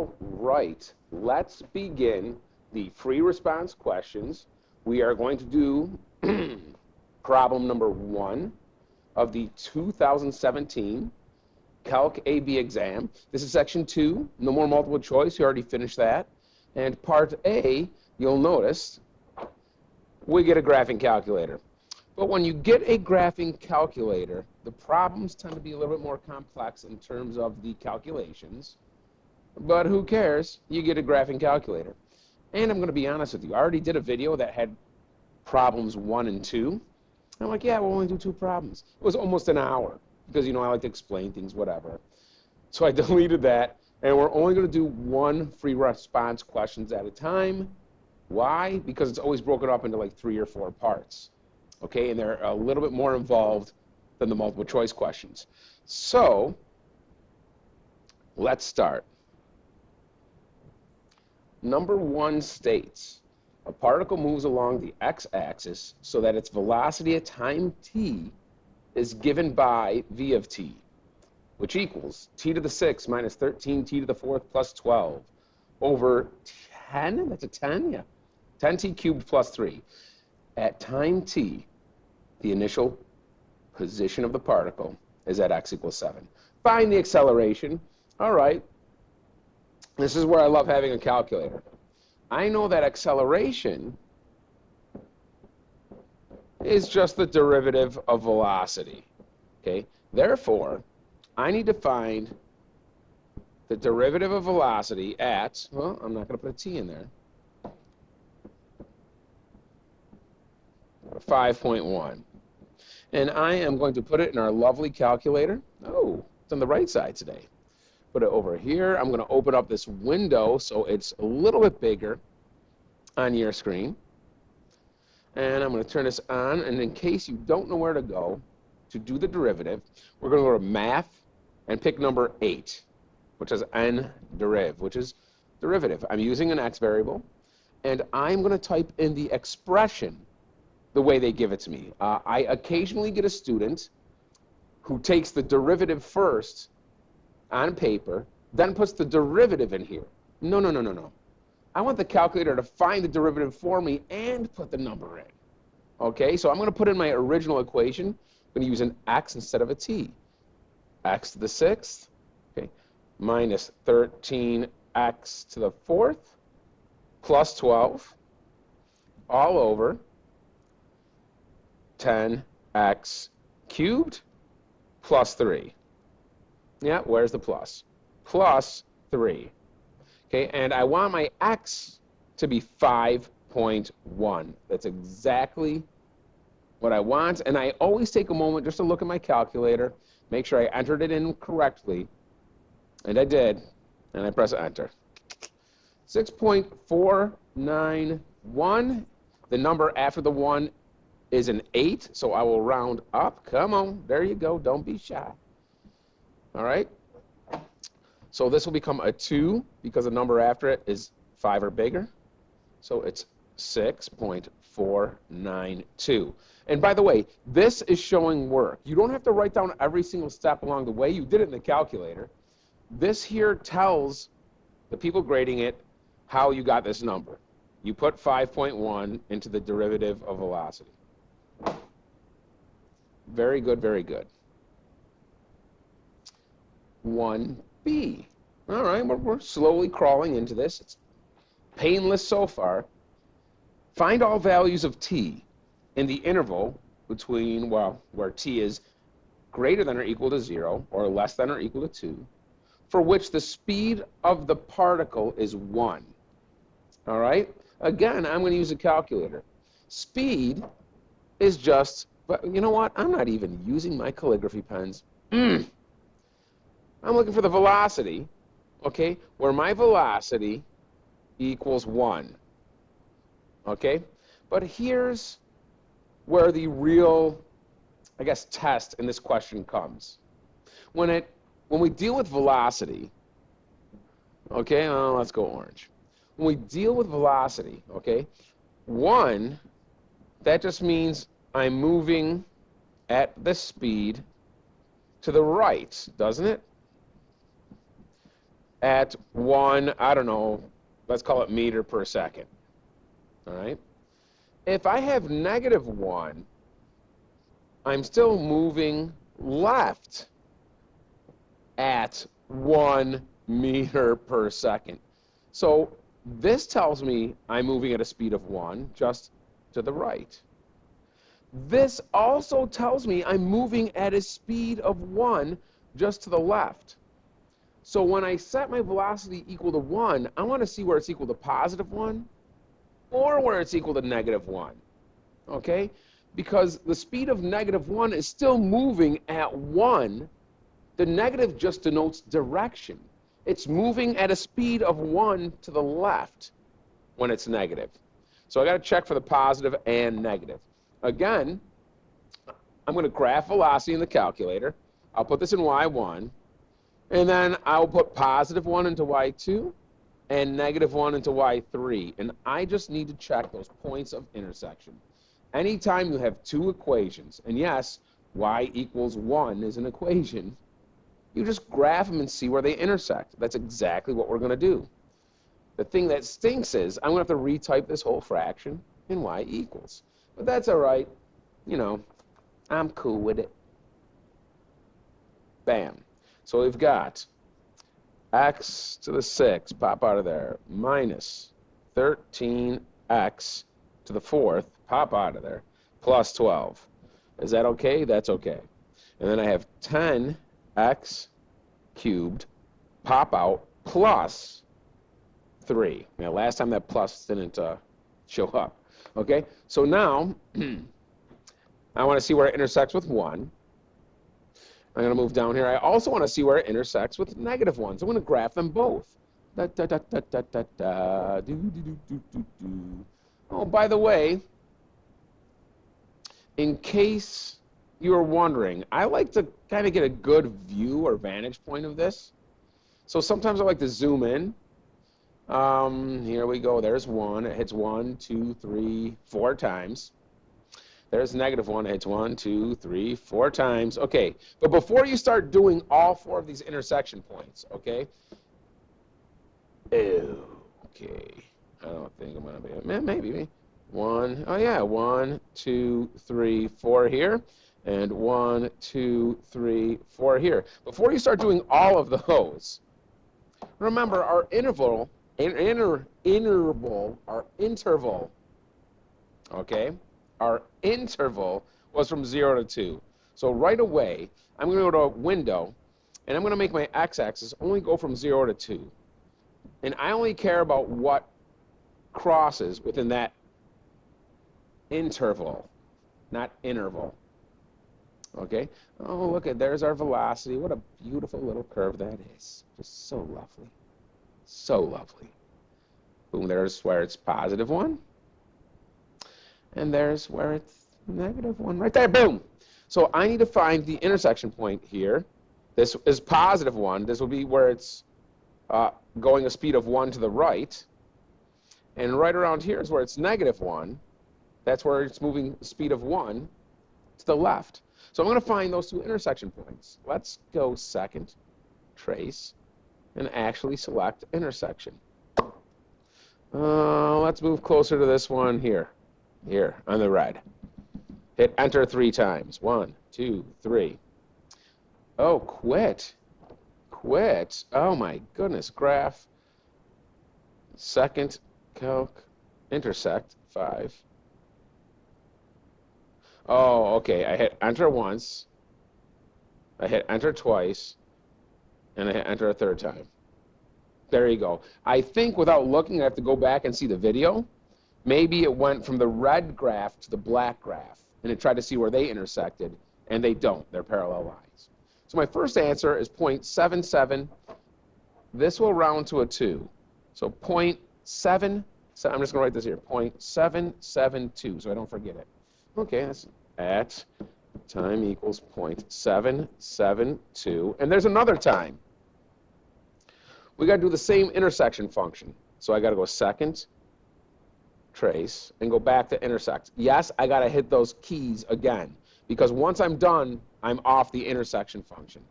All right, let's begin the free response questions. We are going to do problem number 1 of the 2017 Calc AB exam. This is section 2, no more multiple choice, you already finished that. And part A, you'll notice, we get a graphing calculator. But when you get a graphing calculator, the problems tend to be a little bit more complex in terms of the calculations. But who cares? You get a graphing calculator. And I'm going to be honest with you, I already did a video that had problems 1 and 2. I'm like, yeah, we'll only do 2 problems. It was almost an hour because, you know, I like to explain things, whatever. So I deleted that, and we're only going to do 1 free response questions at a time. Why? Because it's always broken up into like 3 or 4 parts. Okay, and they're a little bit more involved than the multiple choice questions. So let's start. Number 1 states, a particle moves along the x-axis so that its velocity at time t is given by v of t, which equals t to the 6th minus 13t to the 4th plus 12 over 10, that's a 10, yeah, 10t cubed plus 3. At time t, the initial position of the particle is at x equals 7. Find the acceleration. All right. This is where I love having a calculator. I know that acceleration is just the derivative of velocity. Okay? Therefore, I need to find the derivative of velocity at, well, I'm not going to put a t in there, 5.1. And I am going to put it in our lovely calculator. Oh, it's on the right side today. Put it over here. I'm going to open up this window so it's a little bit bigger on your screen. And I'm going to turn this on. And in case you don't know where to go to do the derivative, we're going to go to Math and pick number 8, which is n deriv, which is derivative. I'm using an x variable, and I'm going to type in the expression the way they give it to me. I occasionally get a student who takes the derivative first on paper, then puts the derivative in here. No, no, no, no, no. I want the calculator to find the derivative for me and put the number in. Okay, so I'm going to put in my original equation. I'm going to use an x instead of a t. X to the 6th, okay, minus 13x to the 4th, plus 12, all over 10x cubed plus 3. Yeah, where's the plus? Plus 3. Okay, and I want my x to be 5.1. That's exactly what I want. And I always take a moment just to look at my calculator, make sure I entered it in correctly. And I did. And I press enter. 6.491. The number after the 1 is an 8, so I will round up. Come on, there you go. Don't be shy. All right. So this will become a 2 because the number after it is 5 or bigger. So it's 6.492. And by the way, this is showing work. You don't have to write down every single step along the way. You did it in the calculator. This here tells the people grading it how you got this number. You put 5.1 into the derivative of velocity. Very good, very good. 1B. All right, we're slowly crawling into this. It's painless so far. Find all values of t in the interval between, well, where t is greater than or equal to 0 or less than or equal to 2, for which the speed of the particle is 1. All right? Again, I'm going to use a calculator. Speed is just, but you know what? I'm not even using my calligraphy pens. I'm looking for the velocity, okay, where my velocity equals 1. Okay? But here's where the real, I guess, test in this question comes. When we deal with velocity, okay, let's go orange. When we deal with velocity, okay, 1, that just means I'm moving at this speed to the right, doesn't it? at 1, I don't know, let's call it meter per second. All right? If I have -1, I'm still moving left at 1 meter per second. So this tells me I'm moving at a speed of 1 just to the right. This also tells me I'm moving at a speed of 1 just to the left. So when I set my velocity equal to 1, I want to see where it's equal to +1 or where it's equal to -1. Okay? Because the speed of -1 is still moving at 1. The negative just denotes direction. It's moving at a speed of 1 to the left when it's negative. So I got to check for the positive and negative. Again, I'm going to graph velocity in the calculator. I'll put this in y1, and then I'll put +1 into y2 and -1 into y3. And I just need to check those points of intersection. Anytime you have two equations, and yes, y equals 1 is an equation, you just graph them and see where they intersect. That's exactly what we're going to do. The thing that stinks is I'm going to have to retype this whole fraction in y equals. But that's all right. You know, I'm cool with it. Bam. So we've got x to the 6, pop out of there, minus 13x to the 4th, pop out of there, plus 12. Is that okay? That's okay. And then I have 10x cubed, pop out, plus 3. Now, last time that plus didn't show up. Okay? So now, I want to see where it intersects with 1. I'm going to move down here. I also want to see where it intersects with -1. So I'm going to graph them both. Da, da, da, da, da, da, da, do, do, do, do, do, do. Oh, by the way, in case you were wondering, I like to kind of get a good view or vantage point of this. So sometimes I like to zoom in. Here we go. There's 1. It hits 1, 2, 3, 4 times. There's -1. It hits 1, 2, 3, 4 times. Okay, but before you start doing all 4 of these intersection points, okay? Okay. I don't think I'm going to be, maybe. 1, oh yeah, 1, 2, 3, 4 here. And 1, 2, 3, 4 here. Before you start doing all of those, remember our interval, okay? Our interval was from 0 to 2. So right away, I'm going to go to a window, and I'm going to make my x-axis only go from 0 to 2. And I only care about what crosses within that interval, not interval. Okay? Oh, look at, there's our velocity. What a beautiful little curve that is. Just so lovely. So lovely. Boom, there's where it's +1. And there's where it's -1 right there. Boom. So I need to find the intersection point here. This is +1. This will be where it's going a speed of 1 to the right. And right around here is where it's -1. That's where it's moving the speed of 1 to the left. So I'm going to find those two intersection points. Let's go second, trace, and actually select intersection. Let's move closer to this one here. Here, on the red. Hit enter 3 times. 1, 2, 3. Oh, quit. Quit. Oh, my goodness. Graph. Second, calc, intersect, 5. Oh, okay. I hit enter once. I hit enter twice. And I hit enter a 3rd time. There you go. I think without looking, I have to go back and see the video. Maybe it went from the red graph to the black graph, and it tried to see where they intersected, and they don't. They're parallel lines. So my first answer is 0.77. This will round to a 2. So 0.7, so I'm just going to write this here, 0.772, so I don't forget it. Okay, that's at time equals 0.772. And there's another time. We got to do the same intersection function. So I got to go second, trace, and go back to intersect. Yes, I got to hit those keys again, because once I'm done, I'm off the intersection function.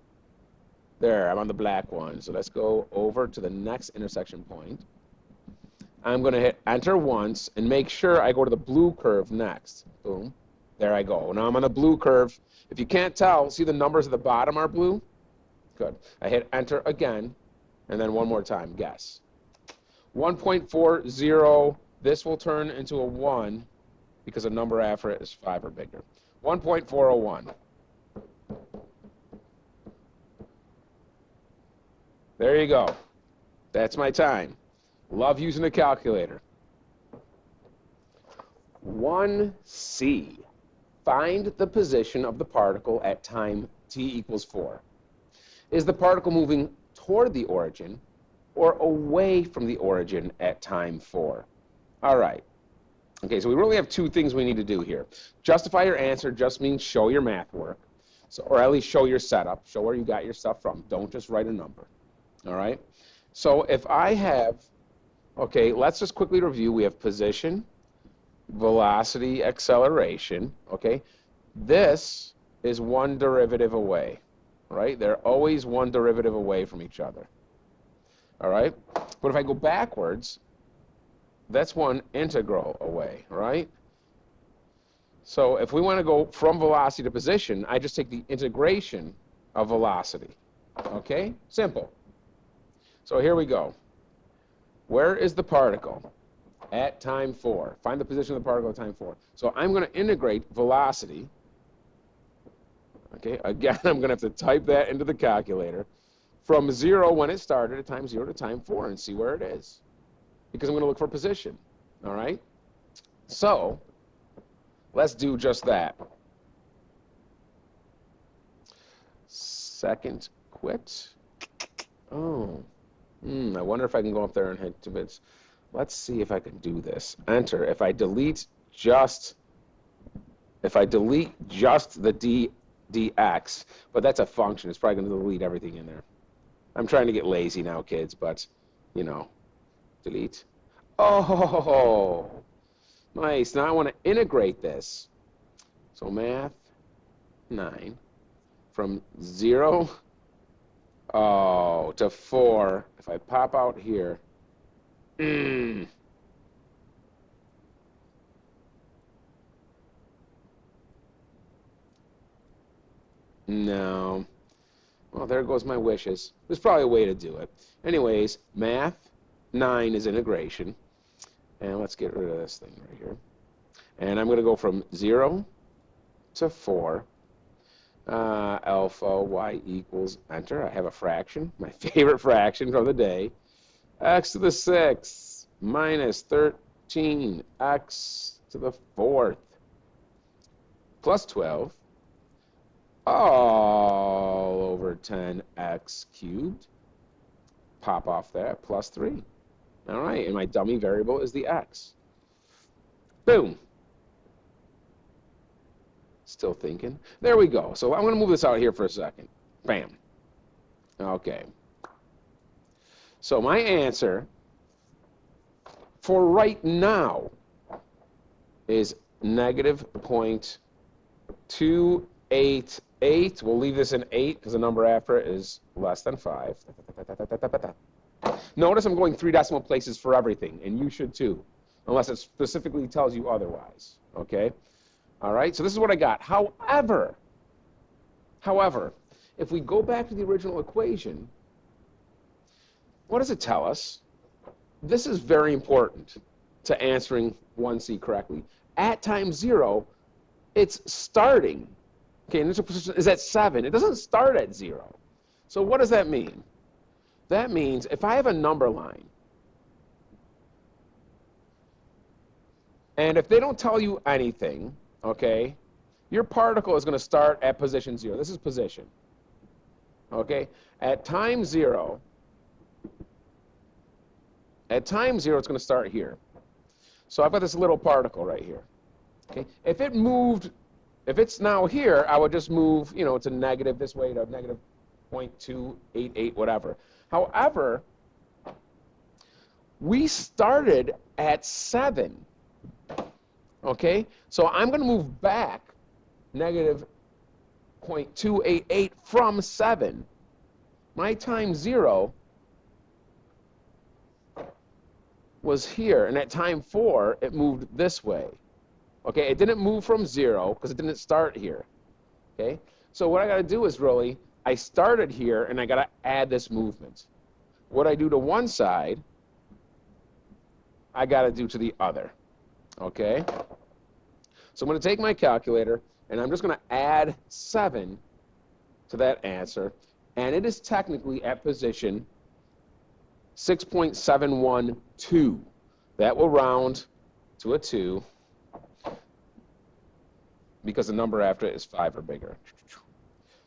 There, I'm on the black one. So let's go over to the next intersection point. I'm going to hit enter once and make sure I go to the blue curve next. Boom. There I go. Now I'm on the blue curve. If you can't tell, see the numbers at the bottom are blue? Good. I hit enter again, and then one more time. Guess. 1.40. This will turn into a 1 because the number after it is 5 or bigger. 1.401. There you go. That's my time. Love using a calculator. 1C. Find the position of the particle at time t equals 4. Is the particle moving toward the origin or away from the origin at time 4? All right. Okay, so we really have two things we need to do here. Justify your answer just means show your math work, so, or at least show your setup, show where you got your stuff from. Don't just write a number. All right? So if I have, okay, let's just quickly review. We have position, velocity, acceleration, okay? This is one derivative away, right? They're always one derivative away from each other, all right? But if I go backwards, that's one integral away, right? So if we want to go from velocity to position, I just take the integration of velocity, okay? Simple. So here we go. Where is the particle at time 4? Find the position of the particle at time 4. So I'm going to integrate velocity. Okay, again, I'm going to have to type that into the calculator from 0 when it started at time 0 to time 4 and see where it is, because I'm going to look for position. All right? So let's do just that. Second quit. Oh. I wonder if I can go up there and hit 2 bits. Let's see if I can do this. Enter. If I delete just the dx, but that's a function. It's probably going to delete everything in there. I'm trying to get lazy now, kids, but, you know, delete. Oh, nice. Now I want to integrate this. So math 9 from 0 to 4. If I pop out here, no. Well, there goes my wishes. There's probably a way to do it. Anyways, math 9 is integration. And let's get rid of this thing right here. And I'm going to go from 0 to 4. Alpha y equals, enter. I have a fraction, my favorite fraction from the day. X to the 6th minus 13 x to the 4th plus 12 all over 10x cubed. Pop off that, plus 3. All right, and my dummy variable is the x. Boom. Still thinking. There we go. So I'm going to move this out here for a second. Bam. Okay. So my answer for right now is negative 0.288. We'll leave this in 8 because the number after it is less than 5. Notice I'm going 3 decimal places for everything, and you should too, unless it specifically tells you otherwise. Okay? All right, so this is what I got. However, if we go back to the original equation, what does it tell us? This is very important to answering 1C correctly. At time 0, it's starting. Okay, initial position is at 7. It doesn't start at 0. So what does that mean? That means if I have a number line, and if they don't tell you anything, okay, your particle is going to start at position 0. This is position. Okay? At time 0, it's going to start here. So I've got this little particle right here. Okay? If it's now here, I would just move, you know, to negative this way to negative 0.288, whatever. However, we started at 7. Okay, so I'm going to move back negative 0.288 from 7. my time 0 was here, and at time 4, it moved this way. Okay, it didn't move from 0 because it didn't start here. Okay, so what I got to do is really, I started here, and I got to add this movement. What I do to one side, I got to do to the other. Okay, so I'm going to take my calculator, and I'm just going to add 7 to that answer, and it is technically at position 6.712. That will round to a 2 because the number after it is 5 or bigger.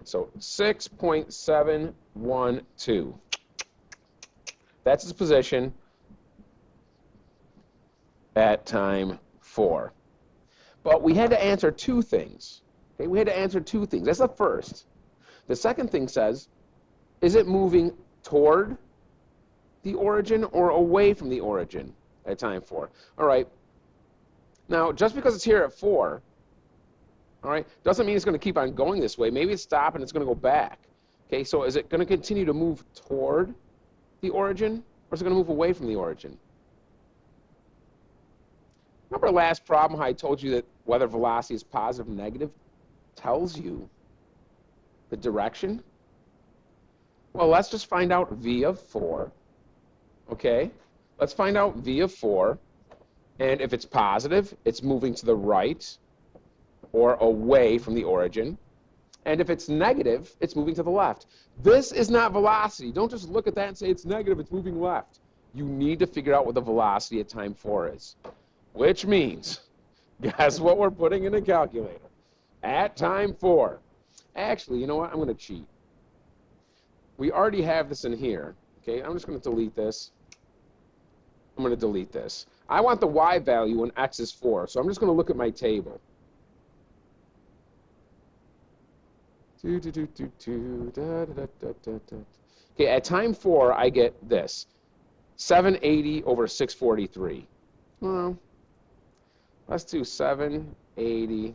So 6.712. That's its position at time 4. But we had to answer 2 things. Okay, we had to answer 2 things. That's the first. The second thing says, is it moving toward the origin or away from the origin at time 4? All right. Now, just because it's here at 4, all right, doesn't mean it's going to keep on going this way. Maybe it's stopped and it's going to go back. Okay, so is it going to continue to move toward the origin, or is it going to move away from the origin? Remember last problem, how I told you that whether velocity is positive or negative tells you the direction? Well, let's just find out v of 4. Okay, let's find out v of 4. And if it's positive, it's moving to the right or away from the origin. And if it's negative, it's moving to the left. This is not velocity. Don't just look at that and say it's negative, it's moving left. You need to figure out what the velocity at time 4 is. Which means, guess what we're putting in a calculator? At time 4. Actually, you know what? I'm going to cheat. We already have this in here. Okay, I'm just going to delete this. I'm going to delete this. I want the y value when x is 4, so I'm just going to look at my table. Okay, at time 4, I get this. 780 over 643. Well, let's do 780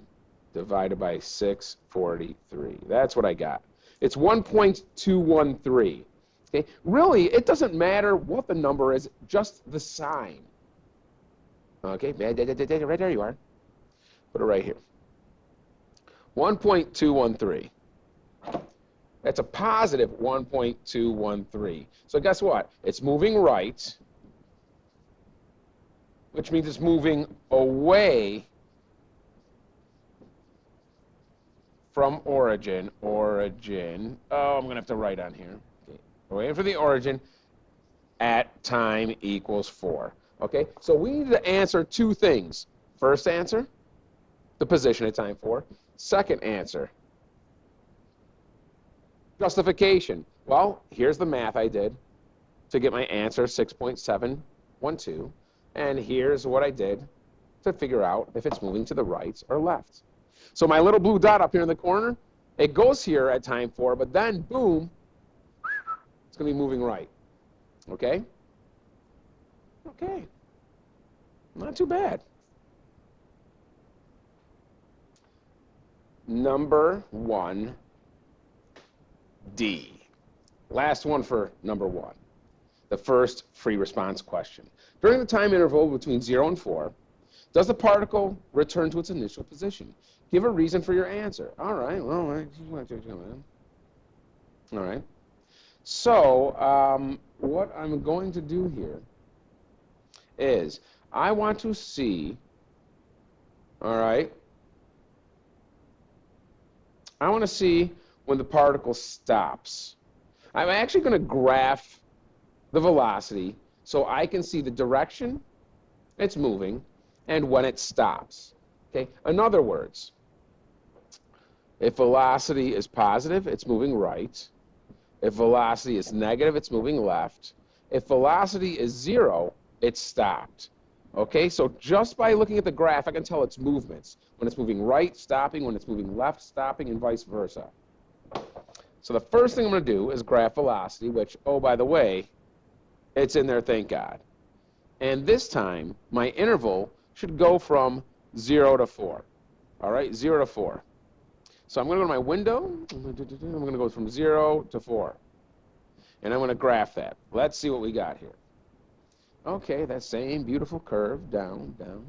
divided by 643. That's what I got. It's 1.213. Okay, really, it doesn't matter what the number is, just the sign. Okay, right there you are. Put it right here. 1.213. That's a positive 1.213. So guess what? It's moving right, which means it's moving away from origin. Origin. Oh, I'm going to have to write on here. Okay. Away from the origin at time equals 4. Okay, so we need to answer 2 things. First answer, the position at time 4. Second answer, justification. Well, here's the math I did to get my answer, 6.712. And here's what I did to figure out if it's moving to the right or left. So my little blue dot up here in the corner, it goes here at time 4, but then, boom, it's going to be moving right. Okay? Okay. Not too bad. Number 1, D. Last one for number 1. The first free response question. During the time interval between 0 and 4, does the particle return to its initial position? Give a reason for your answer. All right, well, all right. So what I'm going to do here is I want to see, all right, I want to see when the particle stops. I'm actually going to graph the velocity so I can see the direction it's moving and when it stops. Okay? In other words, if velocity is positive, it's moving right. If velocity is negative, it's moving left. If velocity is 0, it's stopped. Okay, so just by looking at the graph, I can tell its movements. When it's moving right, stopping. When it's moving left, stopping, and vice versa. So the first thing I'm going to do is graph velocity, which, oh, by the way, it's in there, thank God. And this time, my interval should go from 0 to 4. All right, 0 to 4. So I'm going to go to my window. I'm going to go from 0 to 4. And I'm going to graph that. Let's see what we got here. Okay, that same beautiful curve, down, down,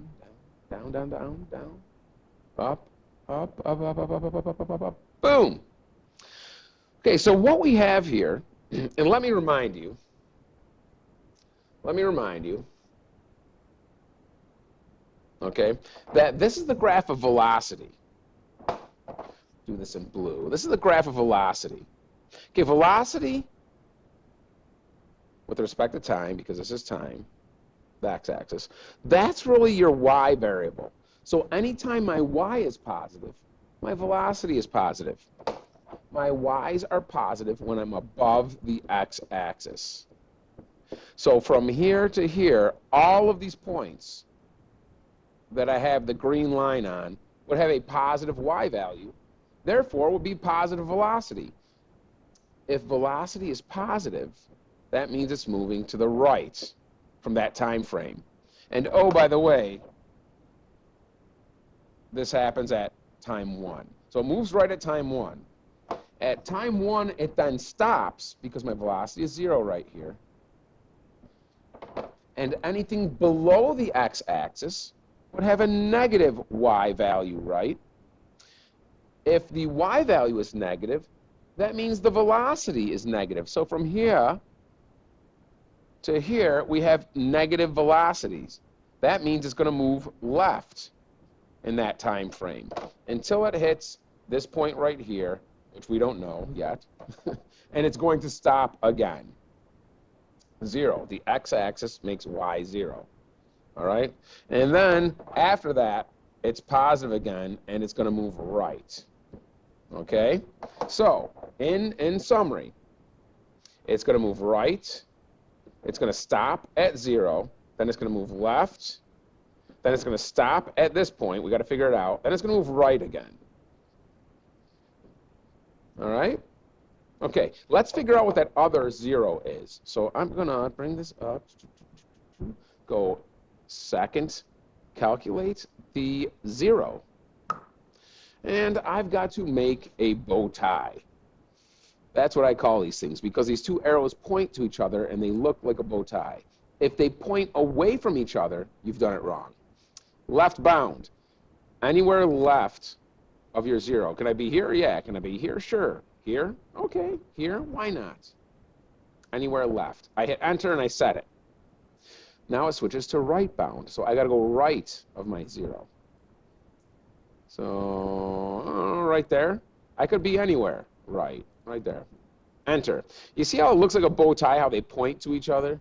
down, down, down, down, down, up, up, up, up, up, up, up, up, up, up, up, boom. Okay, so what we have here, and let me remind you, okay, that this is the graph of velocity. Do this in blue. This is the graph of velocity. Okay, velocity with respect to time, because this is time, the x-axis, that's really your y variable. So anytime my y is positive, my velocity is positive. My y's are positive when I'm above the x-axis. So from here to here, all of these points that I have the green line on would have a positive y value, therefore would be positive velocity. If velocity is positive, that means it's moving to the right from that time frame. And oh, by the way, this happens at time 1. So it moves right at time 1. At time 1, it then stops because my velocity is 0 right here. And anything below the x-axis would have a negative y value, right? If the y value is negative, that means the velocity is negative. So from here to here, we have negative velocities. That means it's going to move left in that time frame until it hits this point right here, which we don't know yet, and it's going to stop again. 0. The x-axis makes y 0. All right? And then after that, it's positive again, and it's going to move right. Okay? So, in summary, it's going to move right, it's going to stop at 0, then it's going to move left, then it's going to stop at this point, we got to figure it out, then it's going to move right again. All right? Okay, let's figure out what that other 0 is. So I'm going to bring this up, go second, calculate the 0. And I've got to make a bow tie. That's what I call these things, because these two arrows point to each other and they look like a bow tie. If they point away from each other, you've done it wrong. Left bound. Anywhere left of your 0. Can I be here? Yeah. Can I be here? Sure. Here? Okay. Here? Why not? Anywhere left. I hit enter and I set it. Now it switches to right bound. So I got to go right of my 0. So right there. I could be anywhere. Right there. Enter. You see how it looks like a bow tie, how they point to each other?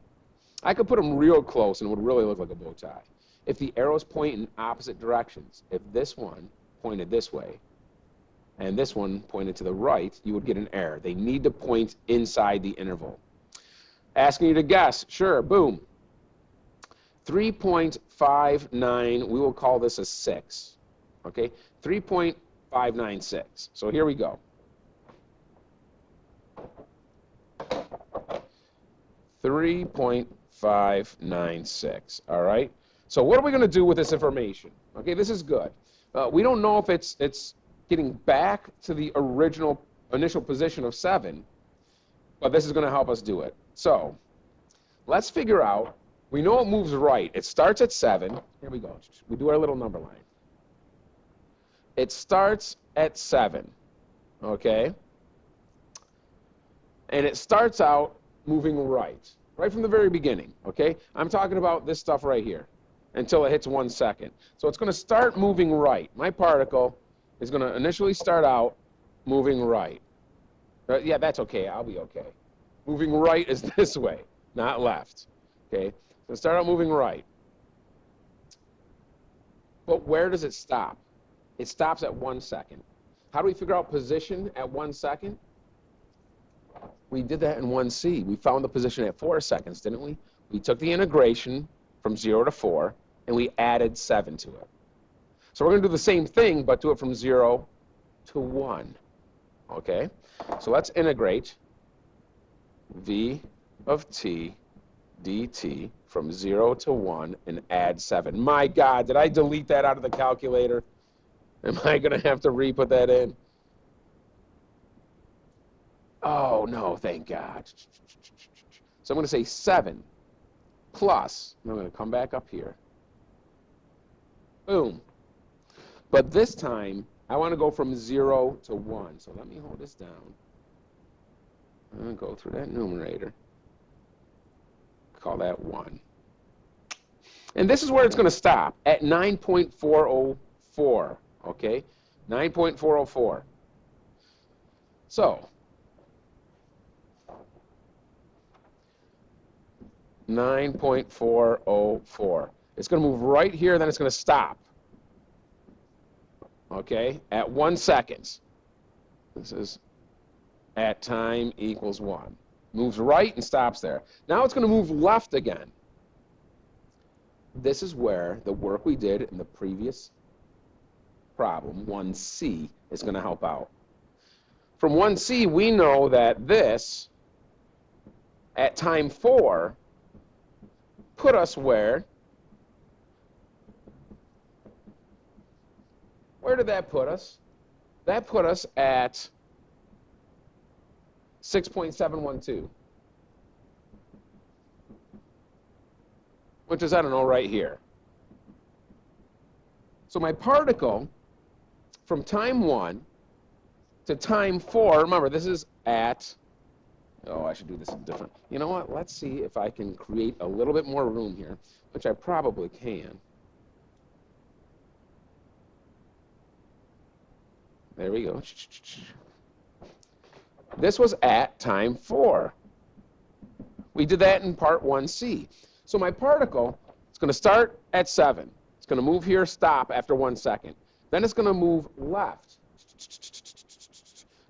I could put them real close and it would really look like a bow tie. If the arrows point in opposite directions, if this one pointed this way and this one pointed to the right, you would get an error. They need to point inside the interval. Asking you to guess. Sure, boom. 3.59, we will call this a 6. Okay, 3.596. So here we go. 3.596. All right. So what are we going to do with this information? Okay, this is good. We don't know if it's getting back to the initial position of 7, but this is going to help us do it. So let's figure out. We know it moves right. It starts at 7. Here we go. We do our little number line. It starts at 7. Okay. And it starts out moving right from the very beginning, okay? I'm talking about this stuff right here until it hits 1 second. So it's going to start moving right. My particle is going to initially start out moving right. Yeah, that's okay. I'll be okay. Moving right is this way, not left, okay? So start out moving right. But where does it stop? It stops at 1 second. How do we figure out position at 1 second? We did that in 1C. We found the position at 4 seconds, didn't we? We took the integration from 0 to 4, and we added 7 to it. So we're going to do the same thing, but do it from 0 to 1. Okay? So let's integrate v of t dt from 0 to 1 and add 7. My God, did I delete that out of the calculator? Am I going to have to re-put that in? Oh, no, thank God. So I'm going to say 7 plus, and I'm going to come back up here. Boom. But this time, I want to go from 0 to 1. So let me hold this down. I'm going to go through that numerator. Call that 1. And this is where it's going to stop, at 9.404, okay? 9.404. So, 9.404. It's going to move right here, then it's going to stop, okay, at 1 second. This is at time equals 1. Moves right and stops there. Now it's going to move left again. This is where the work we did in the previous problem, 1C, is going to help out. From 1C, we know that this, at time 4, put us where? Where did that put us? That put us at 6.712. Which is, I don't know, right here. So my particle from time 1 to time 4, remember this is at, oh, I should do this different. You know what, let's see if I can create a little bit more room here, which I probably can. There we go. This was at time 4. We did that in part 1C. So my particle is going to start at 7. It's going to move here, stop after 1 second. Then it's going to move left.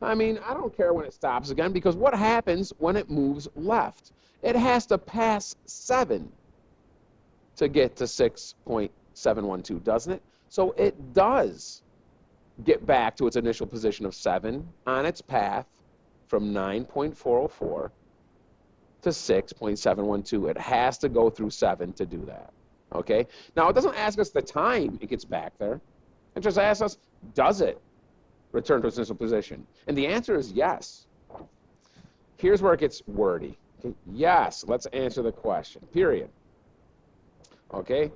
I mean, I don't care when it stops again, because what happens when it moves left? It has to pass 7 to get to 6.712, doesn't it? So it does get back to its initial position of 7 on its path from 9.404 to 6.712. It has to go through 7 to do that, okay? Now, it doesn't ask us the time it gets back there. It just asks us, does it return to its initial position? And the answer is yes. Here's where it gets wordy. Okay? Yes, let's answer the question, period. Okay?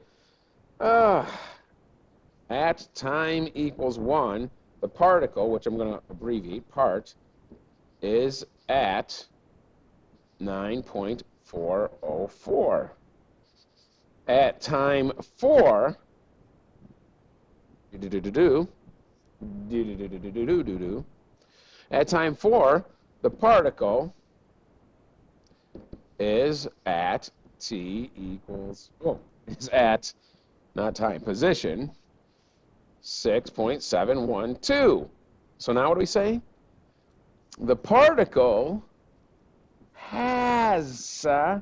At time equals 1, the particle, which I'm going to abbreviate, part, is at 9.404. At time 4, at time 4, the particle is at t equals, is at, not time, position, 6.712. So now what do we say? The particle has to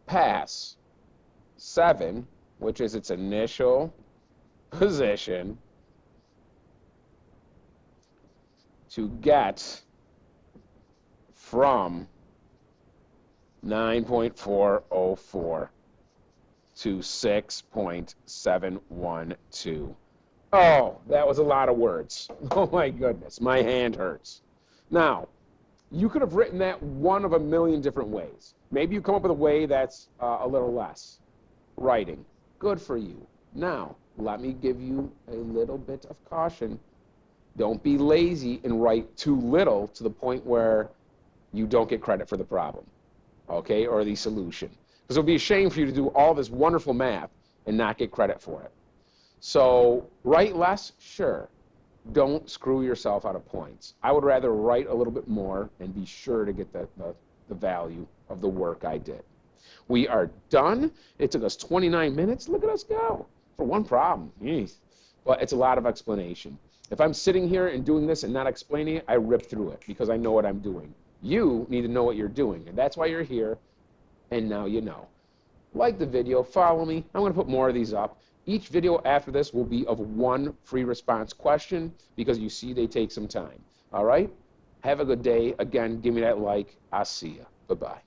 pass 7, which is its initial position, to get from 9.404 to 6.712. Oh, that was a lot of words. Oh my goodness, my hand hurts. Now, you could have written that one of a million different ways. Maybe you come up with a way that's a little less writing. Good for you. Now, let me give you a little bit of caution. Don't be lazy and write too little to the point where you don't get credit for the problem, okay, or the solution. Because it would be a shame for you to do all this wonderful math and not get credit for it. So write less, sure. Don't screw yourself out of points. I would rather write a little bit more and be sure to get the value of the work I did. We are done. It took us 29 minutes. Look at us go for one problem. Jeez. But it's a lot of explanation. If I'm sitting here and doing this and not explaining it, I rip through it because I know what I'm doing. You need to know what you're doing, and that's why you're here, and now you know. Like the video, follow me. I'm going to put more of these up. Each video after this will be of one free response question because you see they take some time. All right? Have a good day. Again, give me that like. I'll see you. Bye-bye.